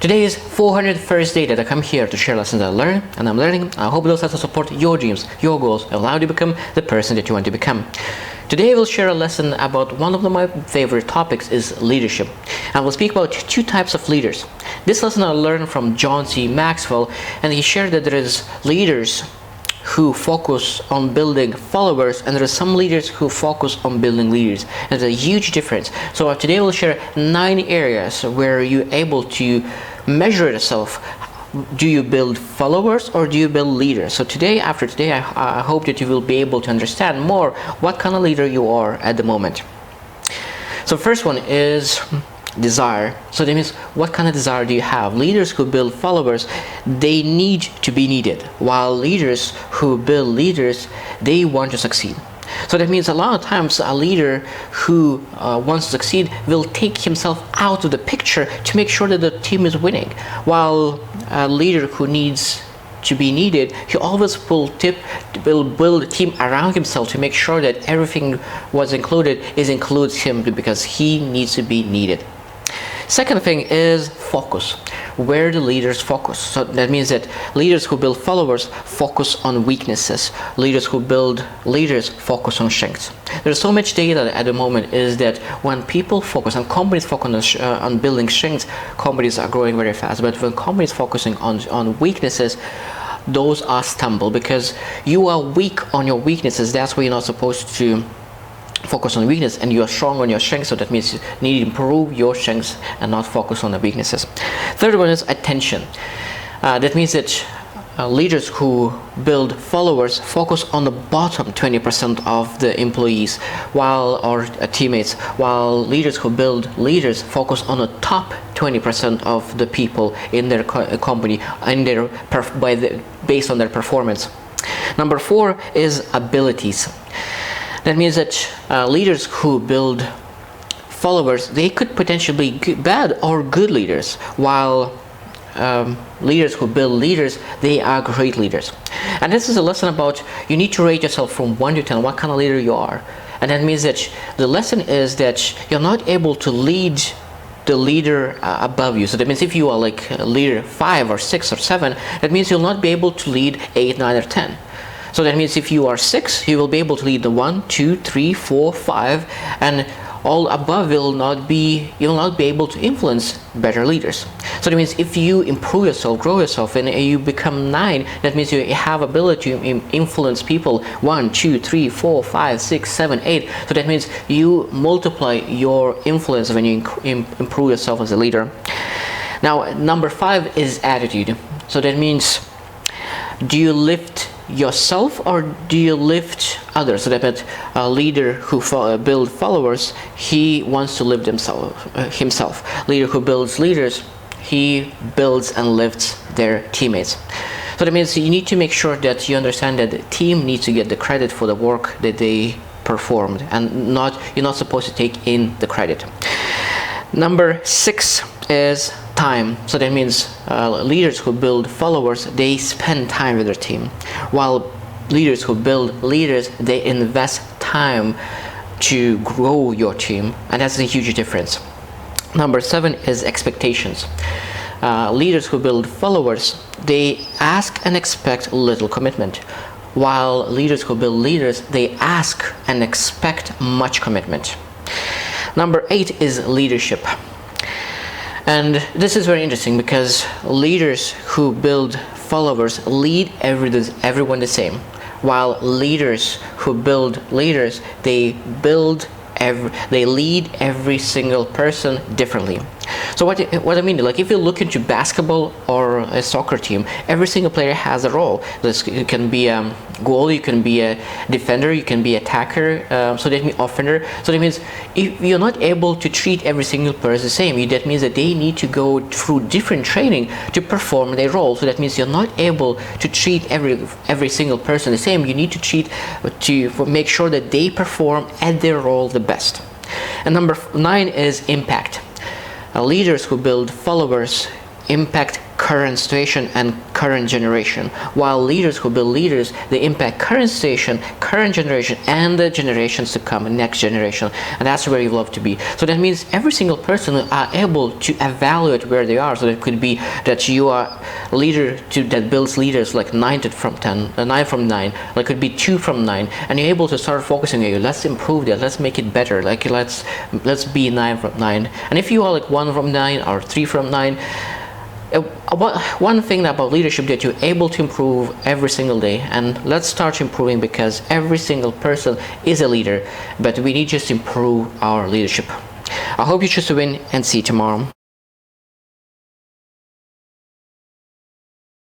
Today is 401st day that I come here to share lessons I learn and I'm learning. I hope those lessons support your dreams, your goals, and allow you to become the person that you want to become. Today I will share a lesson about one of my favorite topics is leadership. I will speak about two types of leaders. This lesson I learned from John C. Maxwell, and he shared that there is leaders who focus on building followers and there are some leaders who focus on building leaders. There's a huge difference. So today we'll share 9 areas where you're able to measure yourself. Do you build followers or do you build leaders? So today, after today, I hope that you will be able to understand more what kind of leader you are at the moment. So first one is desire. So that means what kind of desire do you have? Leaders who build followers, they need to be needed, while leaders who build leaders, they want to succeed. So that means a lot of times a leader who wants to succeed will take himself out of the picture to make sure that the team is winning, while a leader who needs to be needed, he always will build a team around himself to make sure that everything was includes him because he needs to be needed. Second thing is focus. Where the leaders focus. So that means that leaders who build followers focus on weaknesses. Leaders who build leaders focus on strengths. There's so much data at the moment is that when people focus and companies focus on building strengths, companies are growing very fast. But when companies focusing on weaknesses, those are stumble because you are weak on your weaknesses. That's why you're not supposed to focus on weakness, and you are strong on your strengths. So that means you need to improve your strengths and not focus on the weaknesses. Third one is attention. That means that leaders who build followers focus on the bottom 20% of the employees or teammates, while leaders who build leaders focus on the top 20% of the people in their company based on their performance. Number 4 is abilities. That means that leaders who build followers, they could potentially be bad or good leaders, while leaders who build leaders, they are great leaders. And this is a lesson about you need to rate yourself from 1 to 10, what kind of leader you are. And that means that the lesson is that you're not able to lead the leader above you. So that means if you are like a leader 5 or 6 or 7, that means you'll not be able to lead 8, 9 or 10. So that means if you are 6, you will be able to lead the 1, 2, 3, 4, 5, and all above you will not be able to influence better leaders. So that means if you improve yourself, grow yourself, and you become 9, that means you have ability to influence people 1, 2, 3, 4, 5, 6, 7, 8. So that means you multiply your influence when you improve yourself as a leader. Now, number 5 is attitude. So that means, do you lift yourself or do you lift others? So that means a leader who builds followers, he wants to lift himself. Leader who builds leaders, he builds and lifts their teammates. So that means you need to make sure that you understand that the team needs to get the credit for the work that they performed, and you're not supposed to take in the credit. Number 6 is time. So that means leaders who build followers, they spend time with their team, while leaders who build leaders, they invest time to grow your team, and that's a huge difference. Number 7 is expectations. Leaders who build followers, they ask and expect little commitment, while leaders who build leaders, they ask and expect much commitment. Number 8 is leadership. And this is very interesting because leaders who build followers lead everyone the same, while leaders who build leaders, they lead every single person differently. So what I mean, like if you look into basketball or a soccer team, every single player has a role. You can be a goalie, you can be a defender, you can be attacker, so that means offender. So that means if you're not able to treat every single person the same, that means that they need to go through different training to perform their role. So that means you're not able to treat every single person the same. You need to make sure that they perform at their role the best. And number 9 is impact. Leaders who build followers impact current situation and current generation, while leaders who build leaders, they impact current situation, current generation, and the generations to come, next generation. And that's where you love to be. So that means every single person are able to evaluate where they are. So it could be that you are a leader that builds leaders like 9 from 10, 9 from 9, like it could be 2 from 9, and you're able to start focusing on you. Let's improve that. Let's make it better. Like let's be 9 from 9. And if you are like 1 from 9 or 3 from 9, one thing about leadership that you're able to improve every single day, and let's start improving, because every single person is a leader, but we need just to improve our leadership. I hope you choose to win, and see you tomorrow.